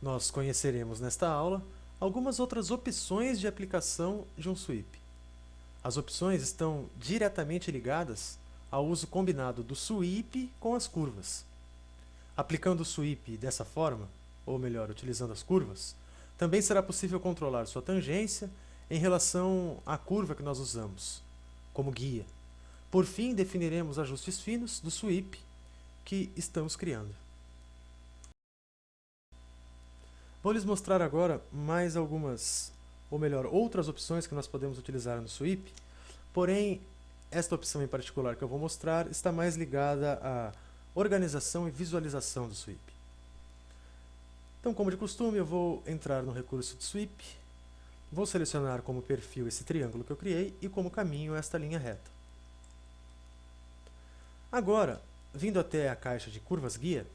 nós conheceremos nesta aula algumas outras opções de aplicação de um sweep. As opções estão diretamente ligadas ao uso combinado do sweep com as curvas. Aplicando o sweep dessa forma, ou melhor, utilizando as curvas, também será possível controlar sua tangência em relação à curva que nós usamos como guia. Por fim, definiremos ajustes finos do sweep que estamos criando. Vou lhes mostrar agora mais algumas, ou melhor, outras opções que nós podemos utilizar no sweep, porém, esta opção em particular que eu vou mostrar está mais ligada à organização e visualização do sweep. Então, como de costume, eu vou entrar no recurso de sweep, vou selecionar como perfil esse triângulo que eu criei e como caminho esta linha reta. Agora, vindo até a caixa de curvas guia,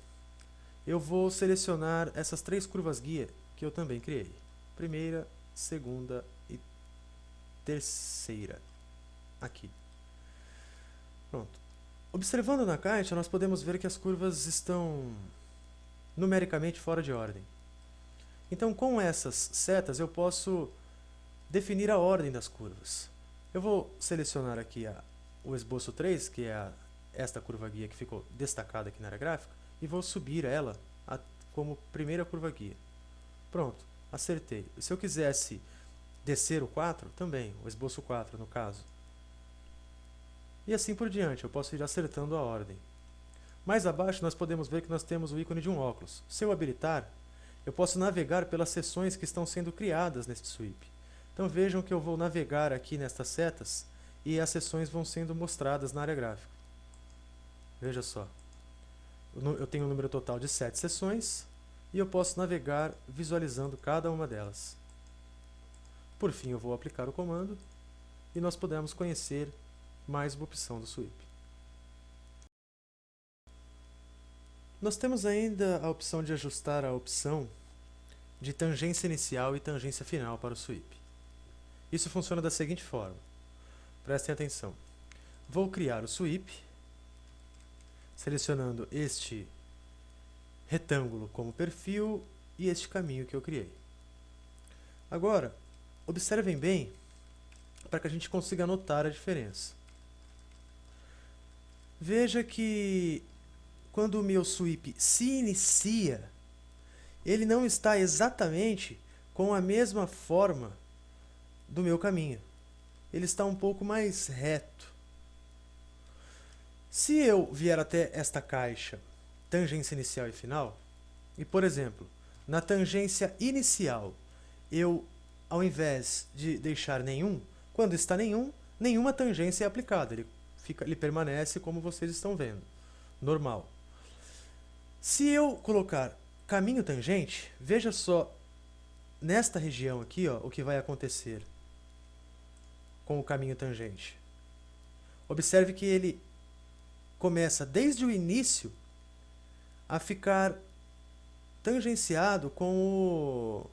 eu vou selecionar essas 3 curvas guia que eu também criei. Primeira, segunda e terceira. Aqui. Pronto. Observando na caixa, nós podemos ver que as curvas estão numericamente fora de ordem. Então, com essas setas, eu posso definir a ordem das curvas. Eu vou selecionar aqui o esboço 3, que é esta curva guia que ficou destacada aqui na área gráfica, e vou subir ela como primeira curva guia. Pronto, acertei. Se eu quisesse descer o 4, também, o esboço 4 no caso. E assim por diante, eu posso ir acertando a ordem. Mais abaixo nós podemos ver que nós temos o ícone de um óculos. Se eu habilitar, eu posso navegar pelas seções que estão sendo criadas neste sweep. Então vejam que eu vou navegar aqui nestas setas e as seções vão sendo mostradas na área gráfica. Veja só. Eu tenho um número total de 7 seções e eu posso navegar visualizando cada uma delas. Por fim, eu vou aplicar o comando e nós podemos conhecer mais uma opção do sweep. Nós temos ainda a opção de ajustar a opção de tangência inicial e tangência final para o sweep. Isso funciona da seguinte forma. Prestem atenção. Vou criar o sweep, selecionando este retângulo como perfil e este caminho que eu criei. Agora, observem bem para que a gente consiga notar a diferença. Veja que quando o meu sweep se inicia, ele não está exatamente com a mesma forma do meu caminho. Ele está um pouco mais reto. Se eu vier até esta caixa, tangência inicial e final, e por exemplo, na tangência inicial, eu, ao invés de deixar nenhum, quando está nenhum, nenhuma tangência é aplicada. Ele permanece como vocês estão vendo, normal. Se eu colocar caminho tangente, veja só, nesta região aqui, ó, o que vai acontecer com o caminho tangente. Observe que ele começa desde o início a ficar tangenciado com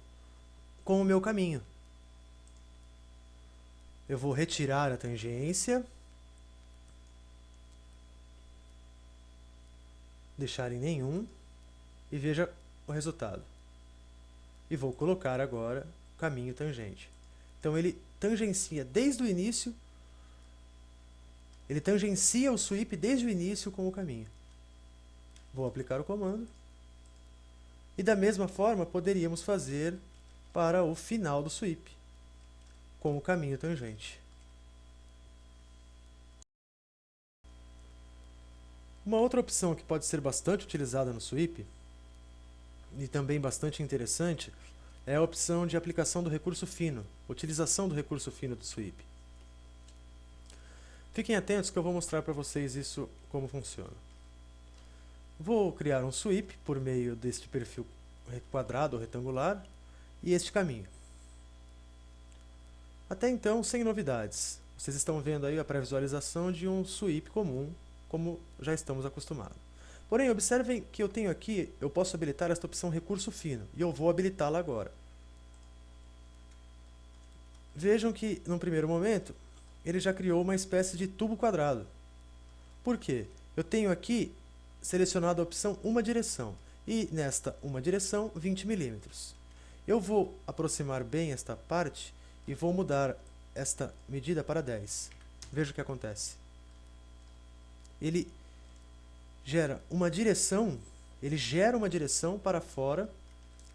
o meu caminho. Eu vou retirar a tangência, deixar em nenhum e veja o resultado. E vou colocar agora o caminho tangente. Então ele tangencia desde o início, ele tangencia o sweep desde o início com o caminho. Vou aplicar o comando. E da mesma forma poderíamos fazer para o final do sweep, com o caminho tangente. Uma outra opção que pode ser bastante utilizada no sweep, e também bastante interessante, é a opção de aplicação do recurso fino, utilização do recurso fino do sweep. Fiquem atentos que eu vou mostrar para vocês isso como funciona. Vou criar um sweep por meio deste perfil quadrado ou retangular e este caminho. Até então, sem novidades. Vocês estão vendo aí a pré-visualização de um sweep comum, como já estamos acostumados. Porém, observem que eu tenho aqui, eu posso habilitar esta opção recurso fino, e eu vou habilitá-la agora. Vejam que, num primeiro momento, ele já criou uma espécie de tubo quadrado. Por quê? Eu tenho aqui selecionado a opção uma direção. e nesta uma direção 20 milímetros. Eu vou aproximar bem esta parte e vou mudar esta medida para 10. Veja o que acontece. Ele gera uma direção para fora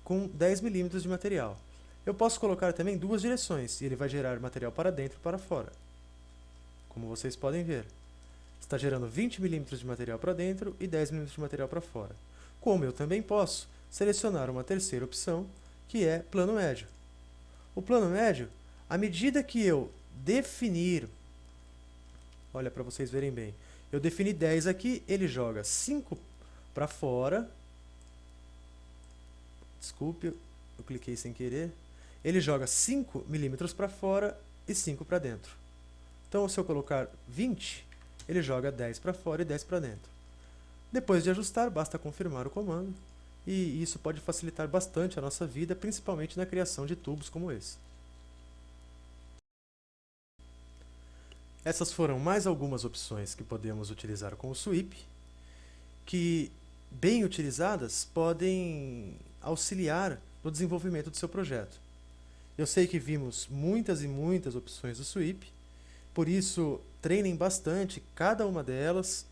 com 10 milímetros de material. Eu posso colocar também duas direções e ele vai gerar material para dentro e para fora. Como vocês podem ver, está gerando 20 milímetros de material para dentro e 10 milímetros de material para fora. Como eu também posso selecionar uma terceira opção, que é plano médio. O plano médio, à medida que eu definir, olha para vocês verem bem, eu defini 10 aqui, ele joga 5 para fora, desculpe, eu cliquei sem querer, ele joga 5 milímetros para fora e 5 para dentro. Então, se eu colocar 20, ele joga 10 para fora e 10 para dentro. Depois de ajustar, basta confirmar o comando, e isso pode facilitar bastante a nossa vida, principalmente na criação de tubos como esse. Essas foram mais algumas opções que podemos utilizar com o Sweep, que, bem utilizadas, podem auxiliar no desenvolvimento do seu projeto. Eu sei que vimos muitas e muitas opções do Sweep, por isso treinem bastante cada uma delas,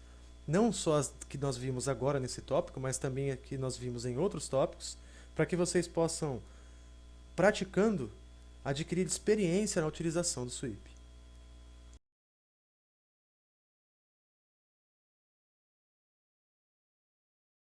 não só as que nós vimos agora nesse tópico, mas também as que nós vimos em outros tópicos, para que vocês possam, praticando, adquirir experiência na utilização do Sweep.